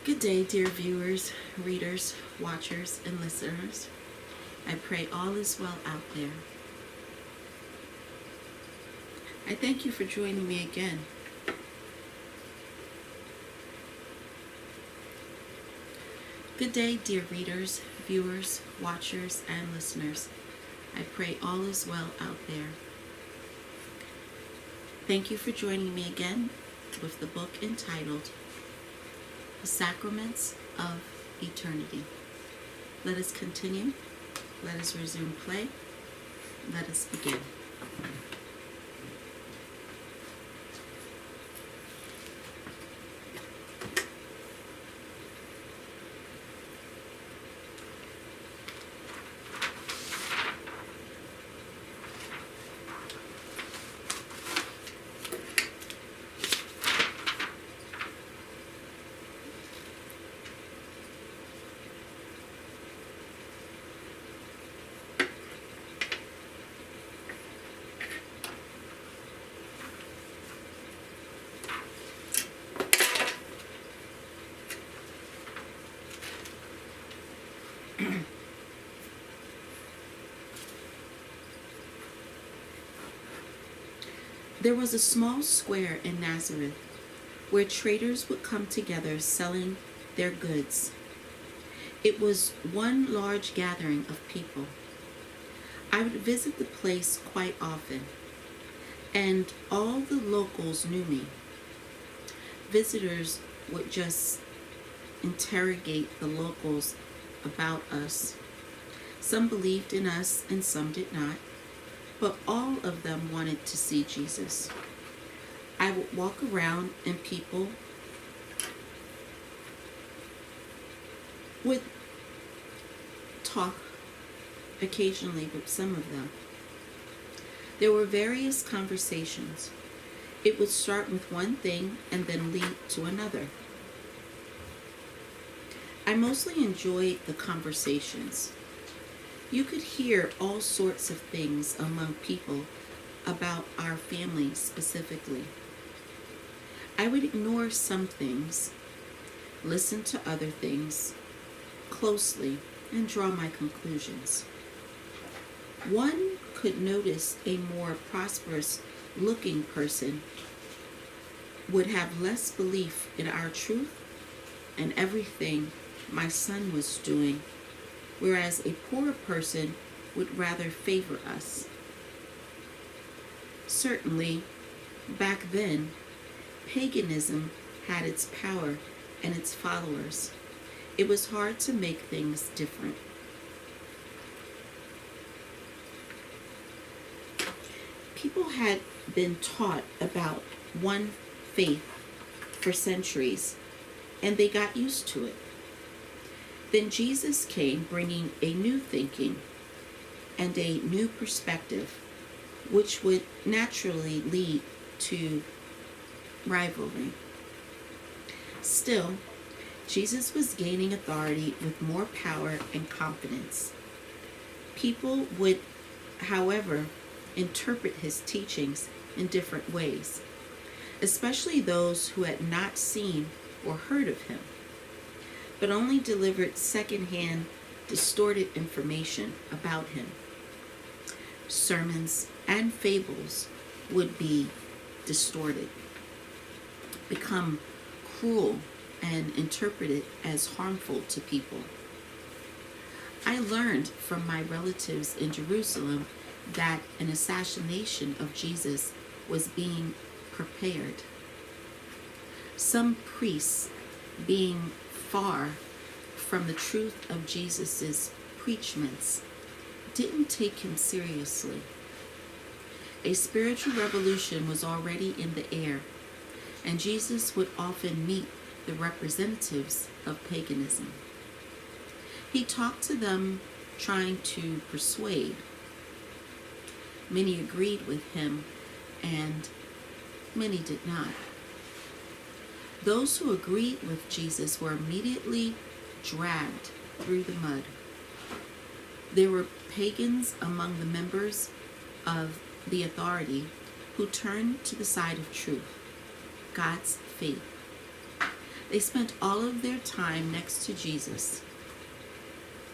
Good day, dear viewers, readers, watchers, and listeners. I pray all is well out there. I thank you for joining me again. Good day, dear readers, viewers, watchers, and listeners. I pray all is well out there. Thank you for joining me again with the book entitled The Sacrments of Eternity. Let us continue. Let us resume play. Let us begin. There was a small square in Nazareth where traders would come together selling their goods. It was one large gathering of people. I would visit the place quite often, and all the locals knew me. Visitors would just interrogate the locals about us. Some believed in us and some did not, but all of them wanted to see Jesus. I would walk around and people would talk occasionally with some of them. There were various conversations. It would start with one thing and then lead to another. I mostly enjoyed the conversations. You could hear all sorts of things among people about our family specifically. I would ignore some things, listen to other things closely, and draw my conclusions. One could notice a more prosperous looking person would have less belief in our truth and everything my son was doing, whereas a poorer person would rather favor us. Certainly, back then, paganism had its power and its followers. It was hard to make things different. People had been taught about one faith for centuries, and they got used to it. Then Jesus came bringing a new thinking and a new perspective, which would naturally lead to rivalry. Still, Jesus was gaining authority with more power and confidence. People would, however, interpret his teachings in different ways, especially those who had not seen or heard of him, but only delivered secondhand, distorted information about him. Sermons and fables would be distorted, become cruel, and interpreted as harmful to people. I learned from my relatives in Jerusalem that an assassination of Jesus was being prepared. Some priests, being far from the truth of Jesus' preachments, didn't take him seriously. A spiritual revolution was already in the air, and Jesus would often meet the representatives of paganism. He talked to them, trying to persuade. Many agreed with him, and many did not. Those who agreed with Jesus were immediately dragged through the mud. There were pagans among the members of the authority who turned to the side of truth, God's faith. They spent all of their time next to Jesus.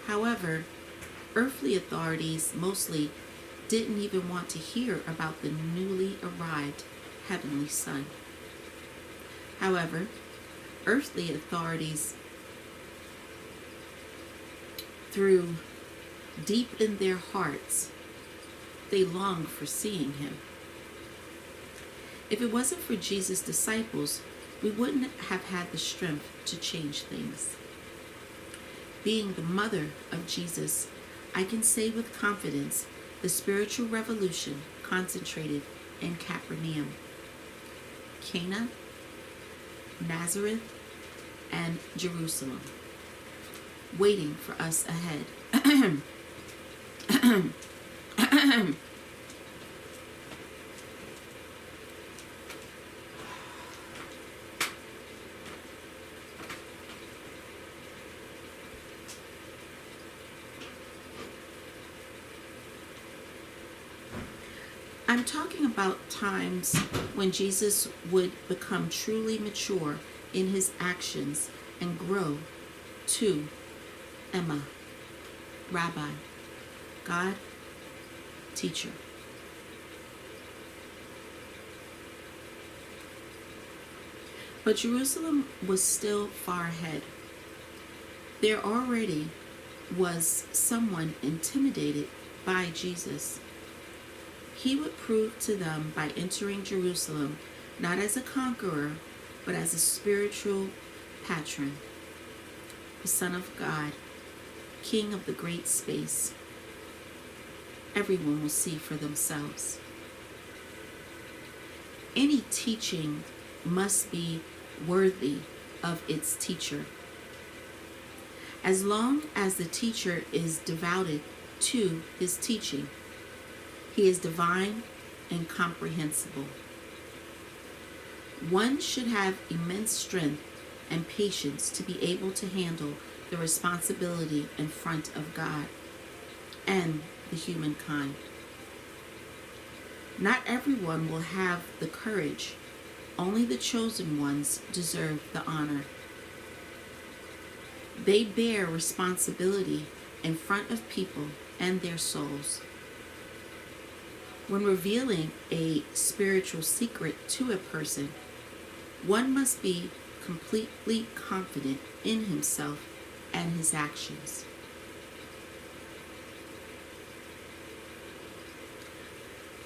However, earthly authorities mostly didn't even want to hear about the newly arrived heavenly Son. However, earthly authorities, through deep in their hearts, they longed for seeing him. If it wasn't for Jesus' disciples, we wouldn't have had the strength to change things. Being the mother of Jesus, I can say with confidence the spiritual revolution concentrated in Capernaum, Cana, Nazareth, and Jerusalem, waiting for us ahead. I'm talking about times when Jesus would become truly mature in his actions and grow to Emma, Rabbi, God, Teacher. But Jerusalem was still far ahead. There already was someone intimidated by Jesus. He would prove to them by entering Jerusalem not as a conqueror, but as a spiritual patron, the Son of God, King of the great space. Everyone will see for themselves. Any teaching must be worthy of its teacher. As long as the teacher is devoted to his teaching, he is divine and comprehensible. One should have immense strength and patience to be able to handle the responsibility in front of God and the humankind. Not everyone will have the courage. Only the chosen ones deserve the honor. They bear responsibility in front of people and their souls. When revealing a spiritual secret to a person, one must be completely confident in himself and his actions.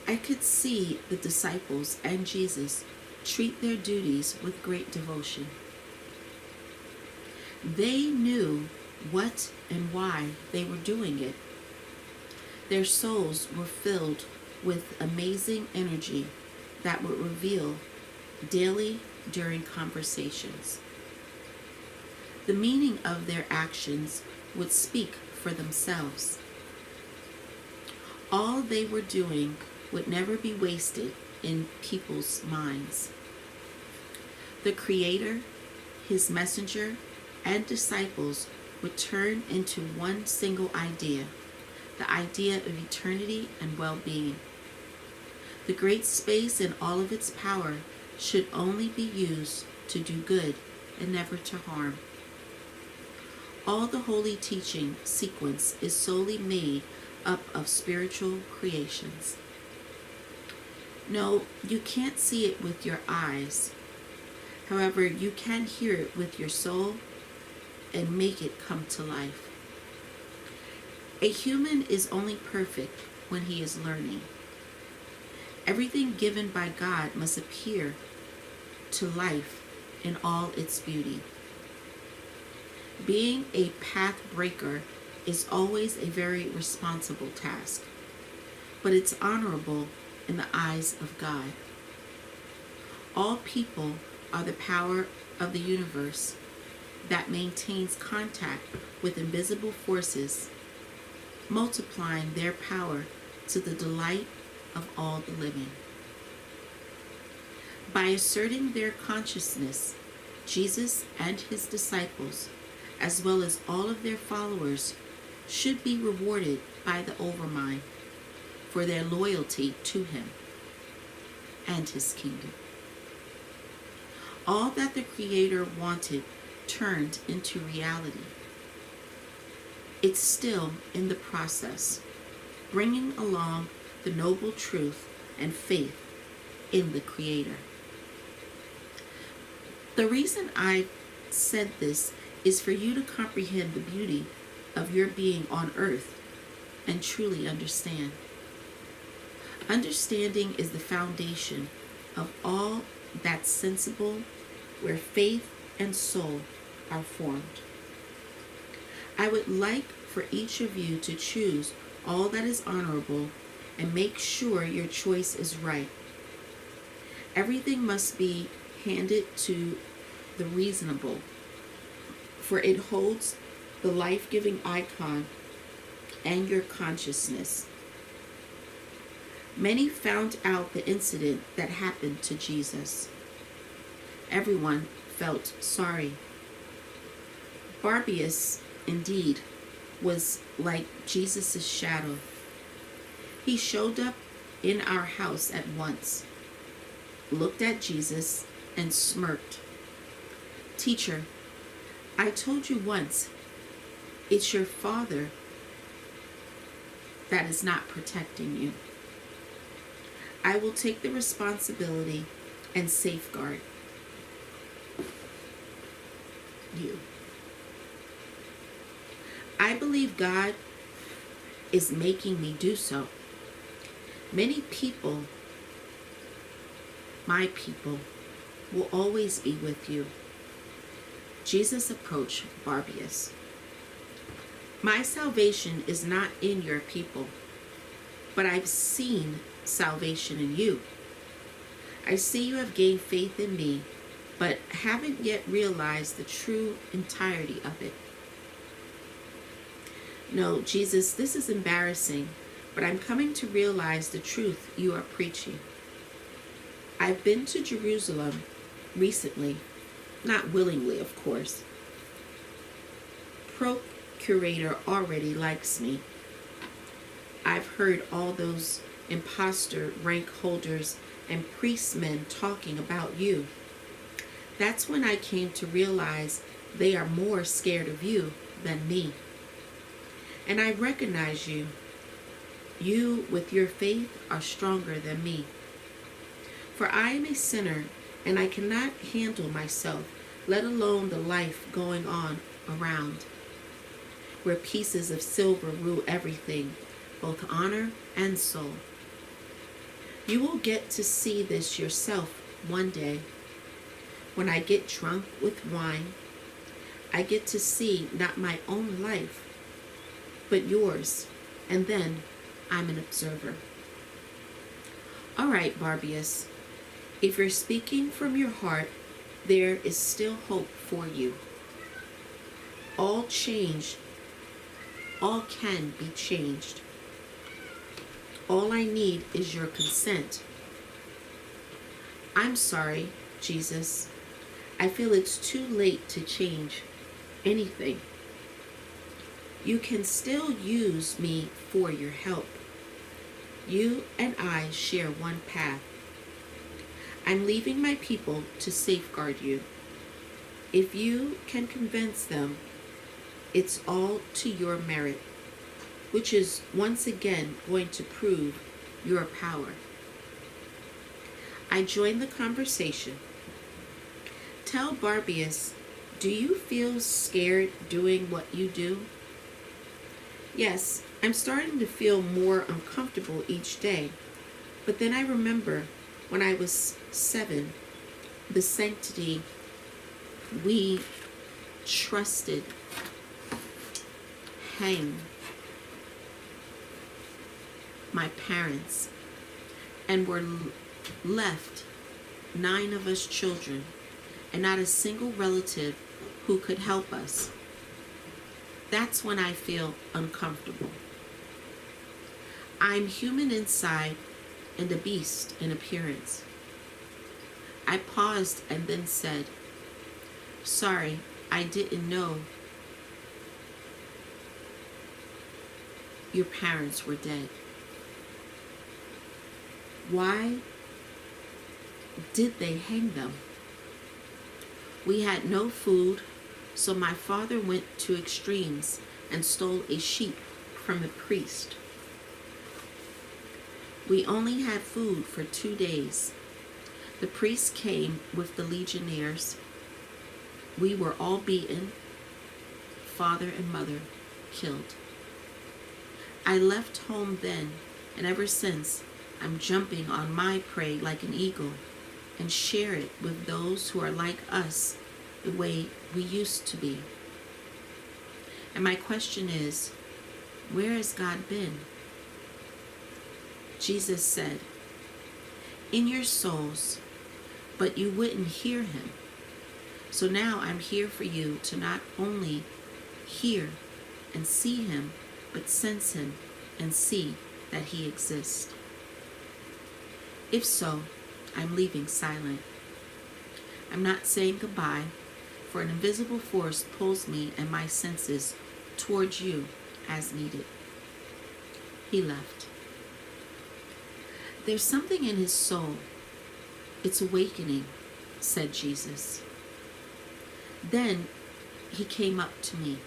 I could see the disciples and Jesus treat their duties with great devotion. They knew what and why they were doing it. Their souls were filled with amazing energy that would reveal daily during conversations. The meaning of their actions would speak for themselves. All they were doing would never be wasted in people's minds. The Creator, his messenger, and disciples would turn into one single idea, the idea of eternity and well-being. The great space and all of its power should only be used to do good and never to harm. All the holy teaching sequence is solely made up of spiritual creations. No, you can't see it with your eyes. However, you can hear it with your soul and make it come to life. A human is only perfect when he is learning. Everything given by God must appear to life in all its beauty. Being a path breaker is always a very responsible task, but it's honorable in the eyes of God. All people are the power of the universe that maintains contact with invisible forces, multiplying their power to the delight of all the living. By asserting their consciousness, Jesus and his disciples, as well as all of their followers, should be rewarded by the Overmind for their loyalty to him and his kingdom. All that the Creator wanted turned into reality. It's still in the process, bringing along the noble truth and faith in the Creator. The reason I said this is for you to comprehend the beauty of your being on earth and truly understand. Understanding is the foundation of all that's sensible, where faith and soul are formed. I would like for each of you to choose all that is honorable and make sure your choice is right. Everything must be handed to the reasonable, for it holds the life-giving icon and your consciousness. Many found out the incident that happened to Jesus. Everyone felt sorry. Barbius, indeed, was like Jesus' shadow. He showed up in our house at once, looked at Jesus, and smirked. "Teacher, I told you once, it's your father that is not protecting you. I will take the responsibility and safeguard you." I believe God is making me do so. Many people, my people, will always be with you. Jesus approached Barbius. "My salvation is not in your people, but I've seen salvation in you. I see you have gained faith in me, but haven't yet realized the true entirety of it." "No, Jesus, this is embarrassing, but I'm coming to realize the truth you are preaching. I've been to Jerusalem recently, not willingly, of course. Procurator already likes me. I've heard all those imposter rank holders and priestmen talking about you. That's when I came to realize they are more scared of you than me. And I recognize you. You, with your faith, are stronger than me. For I am a sinner, and I cannot handle myself, let alone the life going on around, where pieces of silver rule everything, both honor and soul. You will get to see this yourself one day. When I get drunk with wine, I get to see not my own life, but yours, and then I'm an observer." "All right, Barbius, if you're speaking from your heart, there is still hope for you. All can be changed. All I need is your consent." "I'm sorry, Jesus. I feel it's too late to change anything. You can still use me for your help. You and I share one path. I'm leaving my people to safeguard you. If you can convince them, it's all to your merit, which is once again going to prove your power." I joined the conversation. "Tell Barbius, do you feel scared doing what you do?" "Yes, I'm starting to feel more uncomfortable each day. But then I remember when I was 7, the sanctity we trusted hang my parents, and were left 9 of us children, and not a single relative who could help us. That's when I feel uncomfortable. I'm human inside and a beast in appearance." I paused and then said, "Sorry, I didn't know your parents were dead." "Why did they hang them?" We had no food, so my father went to extremes and stole a sheep from the priest. We only had food for 2 days. The priest came with the legionnaires. We were all beaten, father and mother killed. I left home then, and ever since, I'm jumping on my prey like an eagle and share it with those who are like us the way we used to be. And my question is, where has God been? Jesus said, in your souls, but you wouldn't hear him. So now I'm here for you to not only hear and see him, but sense him and see that he exists. If so, I'm leaving silent. I'm not saying goodbye, for an invisible force pulls me and my senses towards you as needed. He left. There's something in his soul. It's awakening, said Jesus. Then he came up to me.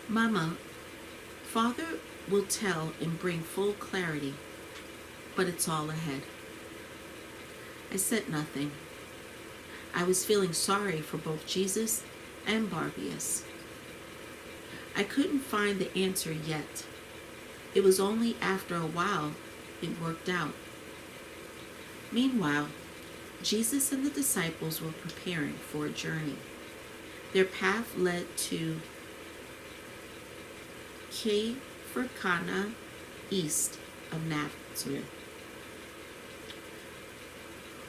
Mama, Father will tell and bring full clarity, but it's all ahead. I said nothing. I was feeling sorry for both Jesus and Barbius. I couldn't find the answer yet. It was only after a while it worked out. Meanwhile, Jesus and the disciples were preparing for a journey. Their path led to Sacrments, east of Nazareth.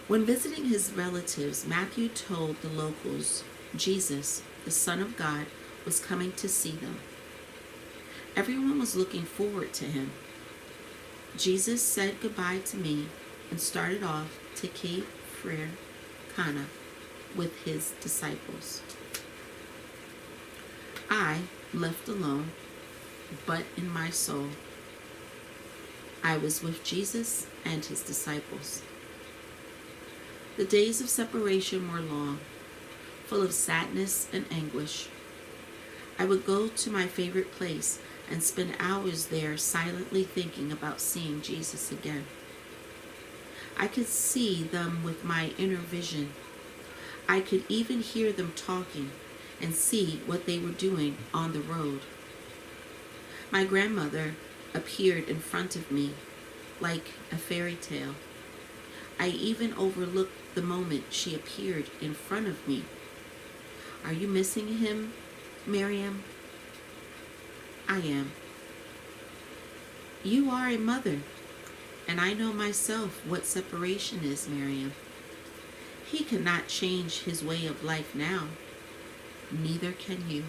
When visiting his relatives, Matthew told the locals Jesus, the Son of God, was coming to see them. Everyone was looking forward to him. Jesus said goodbye to me and started off to Sacrments with his disciples. I, left alone, but in my soul, I was with Jesus and his disciples. The days of separation were long, full of sadness and anguish. I would go to my favorite place and spend hours there silently thinking about seeing Jesus again. I could see them with my inner vision. I could even hear them talking and see what they were doing on the road. My grandmother appeared in front of me like a fairy tale. I even overlooked the moment she appeared in front of me. Are you missing him, Miriam? I am. You are a mother, and I know myself what separation is, Miriam. He cannot change his way of life now. Neither can you.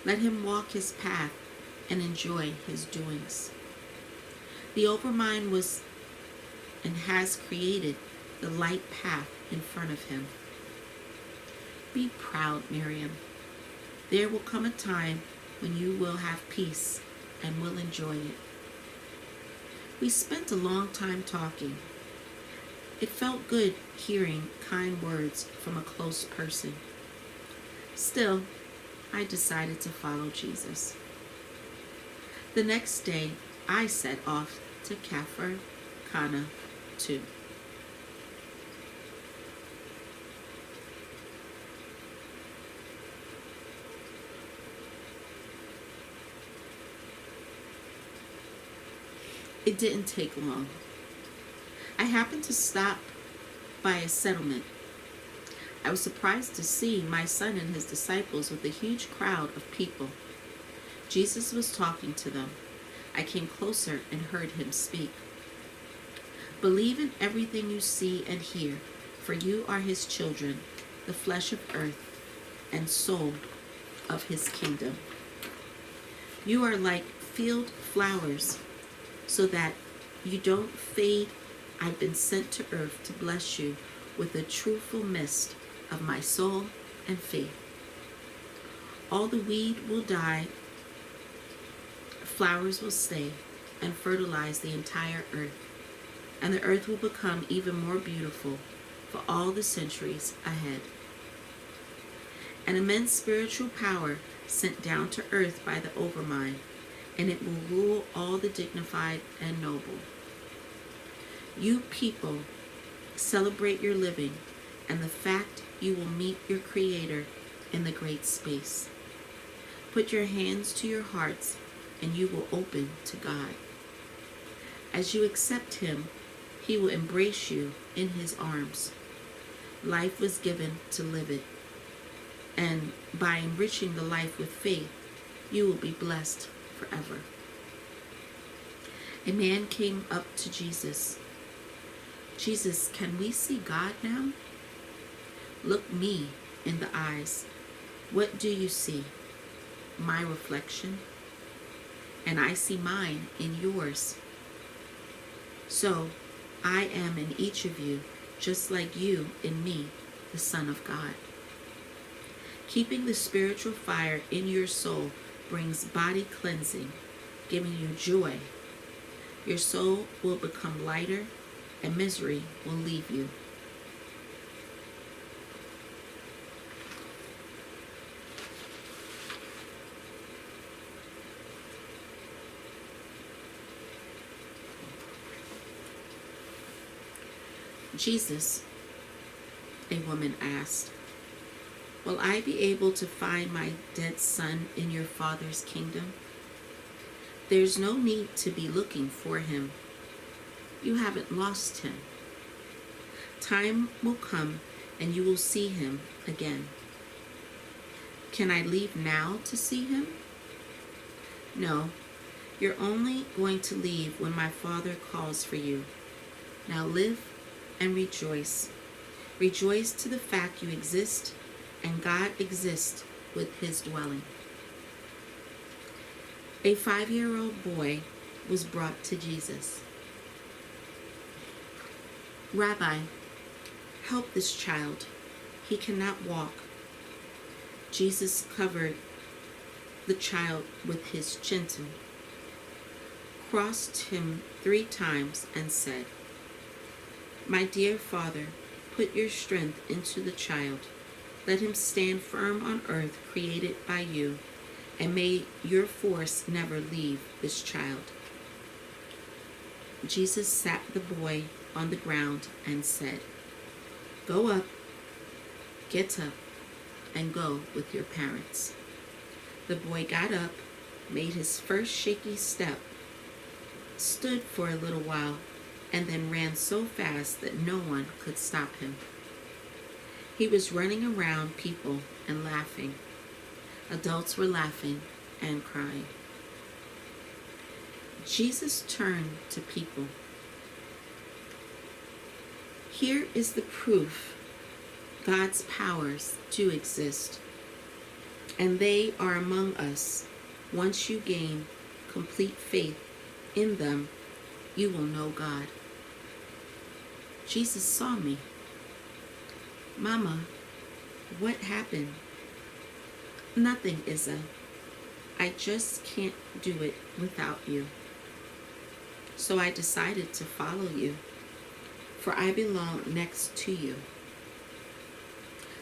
Let him walk his path and enjoy his doings. The Overmind was and has created the light path in front of him. Be proud, Miriam. There will come a time when you will have peace and will enjoy it. We spent a long time talking. It felt good hearing kind words from a close person. Still, I decided to follow Jesus. The next day, I set off to Sacrments too. It didn't take long. I happened to stop by a settlement. I was surprised to see my son and his disciples with a huge crowd of people. Jesus was talking to them. I came closer and heard him speak. Believe in everything you see and hear, for you are his children, the flesh of earth and soul of his kingdom. You are like field flowers, so that you don't fade. I've been sent to earth to bless you with a truthful mist of my soul and faith. All the weed will die, flowers will stay, and fertilize the entire earth. And the earth will become even more beautiful, for all the centuries ahead. An immense spiritual power sent down to earth by the Overmind, and it will rule all the dignified and noble. You people celebrate your living and the fact you will meet your Creator in the great space. Put your hands to your hearts and you will open to God. As you accept Him, He will embrace you in His arms. Life was given to live it, and by enriching the life with faith, you will be blessed forever. A man came up to Jesus. Jesus, can we see God now? Look me in the eyes. What do you see? My reflection, and I see mine in yours. So I am in each of you, just like you in me, the Son of God. Keeping the spiritual fire in your soul brings body cleansing, giving you joy. Your soul will become lighter and misery will leave you. Jesus, a woman asked, will I be able to find my dead son in your Father's kingdom? There's no need to be looking for him. You haven't lost him. Time will come and you will see him again. Can I leave now to see him? No, you're only going to leave when my Father calls for you. Now live and rejoice. Rejoice to the fact you exist and God exists with his dwelling. A 5-year-old boy was brought to Jesus. Rabbi, help this child. He cannot walk. Jesus covered the child with his chintu, crossed him 3 times, and said, my dear Father, put your strength into the child. Let him stand firm on earth created by you, and may your force never leave this child. Jesus sat the boy on the ground and said, go up, get up, and go with your parents. The boy got up, made his first shaky step, stood for a little while, and then ran so fast that no one could stop him. He was running around people and laughing. Adults were laughing and crying. Jesus turned to people. Here is the proof God's powers do exist, and they are among us. Once you gain complete faith in them, you will know God. Jesus saw me. Mama, what happened? Nothing, Isa. I just can't do it without you. So I decided to follow you, for I belong next to you.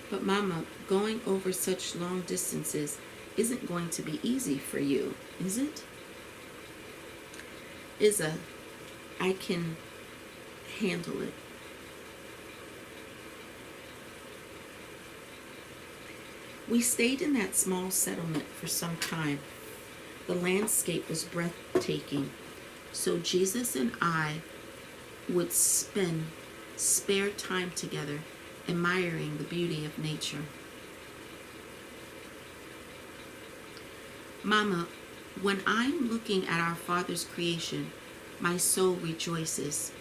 But Mama, going over such long distances isn't going to be easy for you, is it? Isa, I can handle it. We stayed in that small settlement for some time. The landscape was breathtaking, so Jesus and I would spend spare time together admiring the beauty of nature. Mama, when I'm looking at our Father's creation, my soul rejoices,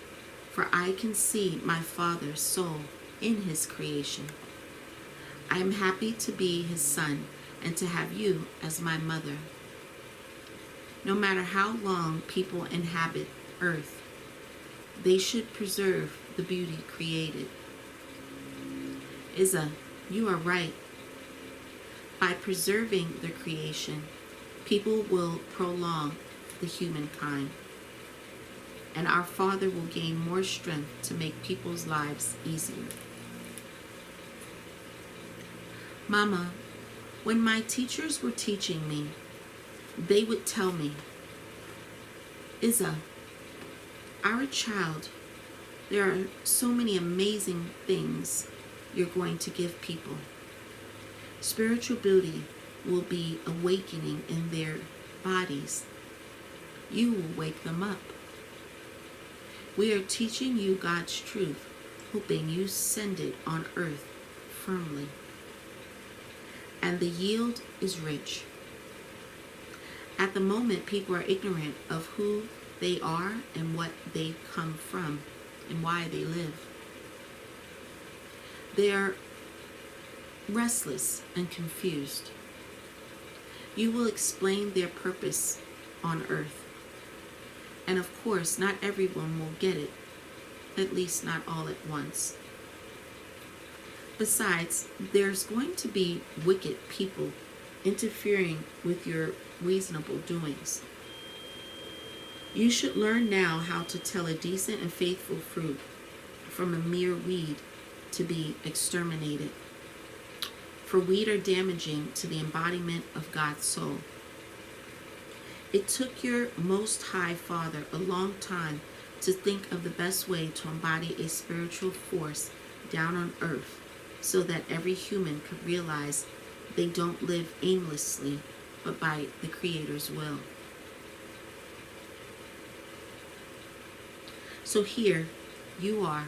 for I can see my Father's soul in his creation. I am happy to be his son and to have you as my mother. No matter how long people inhabit earth, they should preserve the beauty created. Isa, you are right. By preserving the creation, people will prolong the humankind, and our Father will gain more strength to make people's lives easier. Mama, when my teachers were teaching me, they would tell me, Isa, our child, there are so many amazing things you're going to give people. Spiritual beauty will be awakening in their bodies. You will wake them up. We are teaching you God's truth, hoping you send it on earth firmly. And the yield is rich. At the moment, people are ignorant of who they are and what they come from and why they live. They are restless and confused. You will explain their purpose on earth. And of course, not everyone will get it, at least not all at once. Besides, there's going to be wicked people interfering with your reasonable doings. You should learn now how to tell a decent and faithful fruit from a mere weed to be exterminated. For weed are damaging to the embodiment of God's soul. It took your Most High Father a long time to think of the best way to embody a spiritual force down on earth so that every human could realize they don't live aimlessly, but by the Creator's will. So here you are,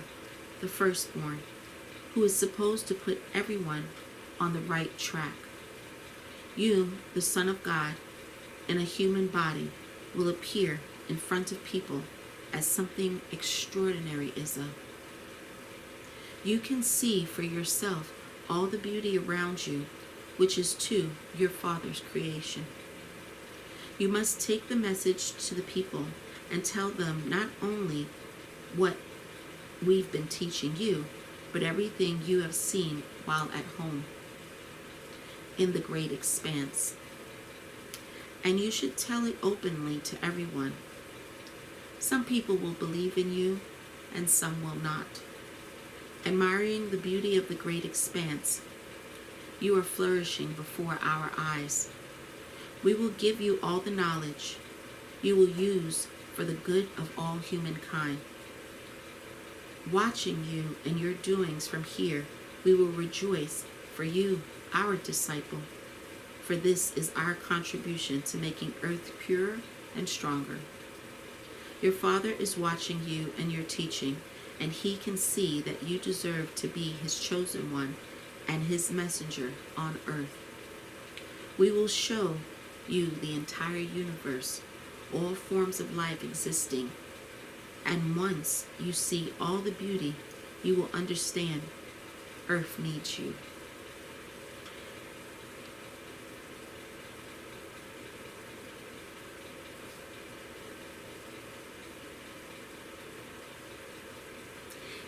the firstborn, who is supposed to put everyone on the right track. You, the Son of God, in a human body, will appear in front of people as something extraordinary, Isa. You can see for yourself all the beauty around you, which is too your Father's creation. You must take the message to the people and tell them not only what we've been teaching you, but everything you have seen while at home in the great expanse. And you should tell it openly to everyone. Some people will believe in you and some will not. Admiring the beauty of the great expanse, you are flourishing before our eyes. We will give you all the knowledge you will use for the good of all humankind. Watching you and your doings from here, we will rejoice for you, our disciple, for this is our contribution to making earth purer and stronger. Your Father is watching you and your teaching, and he can see that you deserve to be his chosen one and his messenger on earth. We will show you the entire universe, all forms of life existing, and once you see all the beauty, you will understand earth needs you.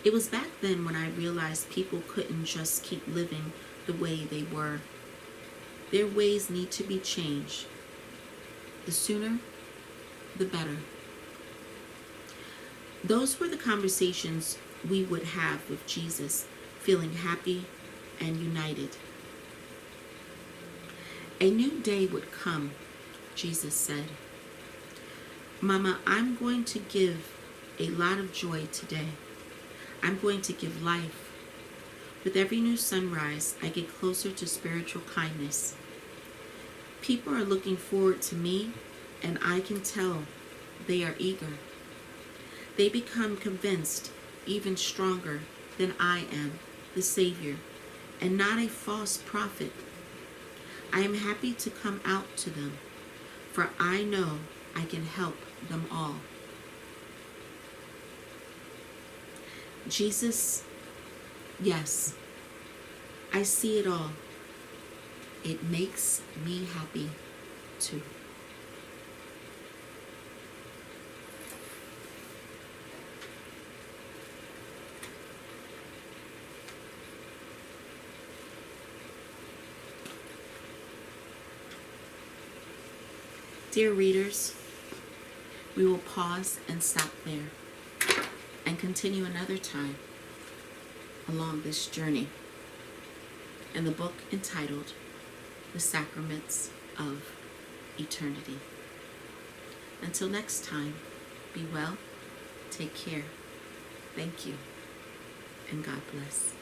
It was back then when I realized people couldn't just keep living the way they were. Their ways need to be changed. The sooner, the better. Those were the conversations we would have with Jesus, feeling happy and united. A new day would come, Jesus said. Mama, I'm going to give a lot of joy today. I'm going to give life. With every new sunrise, I get closer to spiritual kindness. People are looking forward to me, and I can tell they are eager. They become convinced, even stronger than I am, the Savior, and not a false prophet. I am happy to come out to them, for I know I can help them all. Jesus, yes, I see it all. It makes me happy too. Dear readers, we will pause and stop there and continue another time along this journey. and the book entitled The Sacrments of Eternity. Until next time, be well, take care, thank you, and God bless.